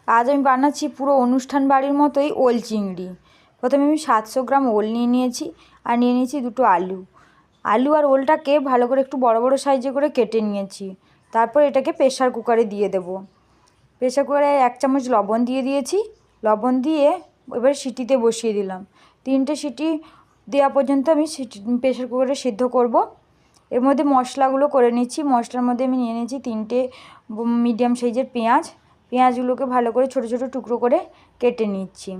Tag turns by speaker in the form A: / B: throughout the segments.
A: আজ আমি বানাচ্ছি পুরো অনুষ্ঠান বাড়ির মতোই ওল চিংড়ি। প্রথমে আমি 700 গ্রাম ওল নিয়ে নিয়েছি আর নিয়ে নিয়েছি দুটো আলু। আলু আর ওলটাকে ভালো করে একটু বড় বড় সাইজে করে কেটে নিয়েছি। তারপর এটাকে প্রেসার কুকারে দিয়ে দেবো। প্রেসার কুকারে 1 চামচ লবণ দিয়ে দিয়েছি। লবণ দিয়ে এবার সিটিতে বসিয়ে দিলাম। 3টে সিটি দেওয়া পর্যন্ত আমি প্রেসার কুকারে সিদ্ধ করব। এর মধ্যে মশলাগুলো করে নিচ্ছি। মশলার মধ্যে আমি নিয়ে নিয়েছি 3টে মিডিয়াম সাইজের পেঁয়াজ। পেঁয়াজগুলোকে ভালো করে ছোটো ছোটো টুকরো করে কেটে নিচ্ছি।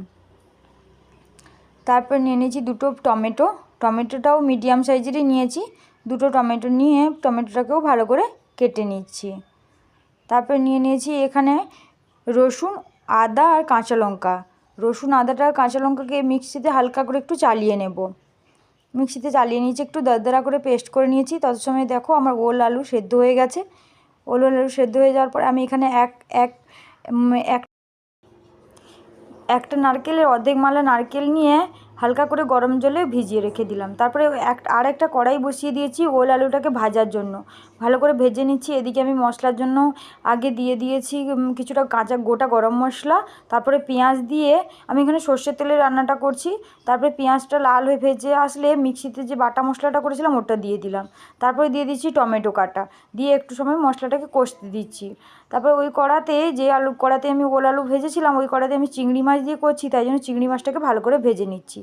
A: তারপর নিয়ে নিয়েছি দুটো টমেটো। টমেটোটাও মিডিয়াম সাইজেরই নিয়েছি। দুটো টমেটো নিয়ে টমেটোটাকেও ভালো করে কেটে নিচ্ছি। তারপর নিয়ে নিয়েছি এখানে রসুন, আদা আর কাঁচা লঙ্কা। রসুন, আদাটা আর কাঁচা লঙ্কাকে মিক্সিতে হালকা করে একটু চালিয়ে নেব। মিক্সিতে চালিয়ে নিয়েছি, একটু দরদরা করে পেস্ট করে নিয়েছি। তত সময় দেখো আমার ওল আলু সেদ্ধ হয়ে গেছে। ওল আলু সেদ্ধ হয়ে যাওয়ার পরে আমি এখানে একটা নারকেলের অর্ধেক মালা নারকেল নিয়ে হালকা করে গরম জলে ভিজিয়ে রেখে দিলাম। তারপরে আরেকটা কড়াই বসিয়ে দিয়েছি ওল আলুটাকে ভাজার জন্য। ভালো করে ভেজে নিচ্ছি। এদিকে আমি মশলার জন্য আগে দিয়ে দিয়েছি কিছুটা গোটা গরম মশলা। তারপরে পেঁয়াজ দিয়ে আমি এখানে সর্ষের তেলে রান্নাটা করছি। তারপরে পেঁয়াজটা লাল হয়ে ভেজে আসলে মিক্সিতে যে বাটা মশলাটা করেছিলাম ওটা দিয়ে দিলাম। তারপরে দিয়ে দিচ্ছি টমেটো কাটা, দিয়ে একটু সময় মশলাটাকে কষতে দিচ্ছি। তারপরে ওই কড়াতে কড়াতে আমি ওল আলু ভেজেছিলাম, ওই কড়াতে আমি চিংড়ি মাছ দিয়ে করছি, তাই জন্য চিংড়ি মাছটাকে ভালো করে ভেজে নিচ্ছি।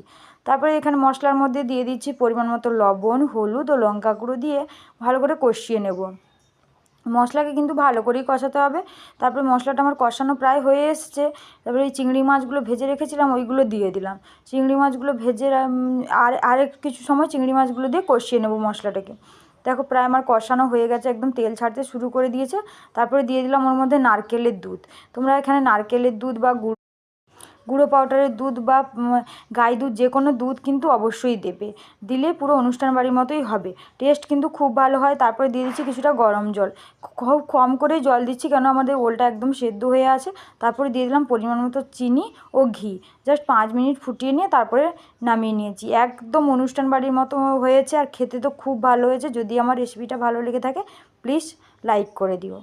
A: তারপরে এখানে মশলার মধ্যে দিয়ে দিচ্ছি পরিমাণ মতো লবণ, হলুদ ও লঙ্কা গুঁড়ো দিয়ে ভালো করে কষিয়ে নেব। মশলাকে কিন্তু ভালো করেই কষাতে হবে। তারপরে মশলাটা আমার কষানো প্রায় হয়ে এসছে। তারপরে এই চিংড়ি মাছগুলো ভেজে রেখেছিলাম ওইগুলো দিয়ে দিলাম। চিংড়ি মাছগুলো ভেজে আরেক কিছু সময় চিংড়ি মাছগুলো দিয়ে কষিয়ে নেব মশলাটাকে। দেখো প্রায় আমার কষানো হয়ে গেছে, একদম তেল ছাড়তে শুরু করে দিয়েছে। তারপরে দিয়ে দিলাম ওর মধ্যে নারকেলের দুধ। তোমরা এখানে নারকেলের দুধ বা গুঁড়ো পাউডারের দুধ বা গাই দুধ যে কোনো দুধ কিন্তু অবশ্যই দেবে। দিলে পুরো অনুষ্ঠান বাড়ির মতোই হবে। টেস্ট কিন্তু খুব ভালো হয়। তারপরে দিয়ে দিচ্ছি কিছুটা গরম জল। খুব কম করেই জল দিচ্ছি, কেন আমাদের ওলটা একদম সেদ্ধ হয়ে আছে। তারপরে দিয়ে দিলাম পরিমাণ মতো চিনি ও ঘি। জাস্ট 5 মিনিট ফুটিয়ে নিয়ে তারপরে নামিয়ে নিয়েছি। একদম অনুষ্ঠান বাড়ির মতো হয়েছে আর খেতে তো খুব ভালো হয়েছে। যদি আমার রেসিপিটা ভালো লেগে থাকে প্লিজ লাইক করে দিও।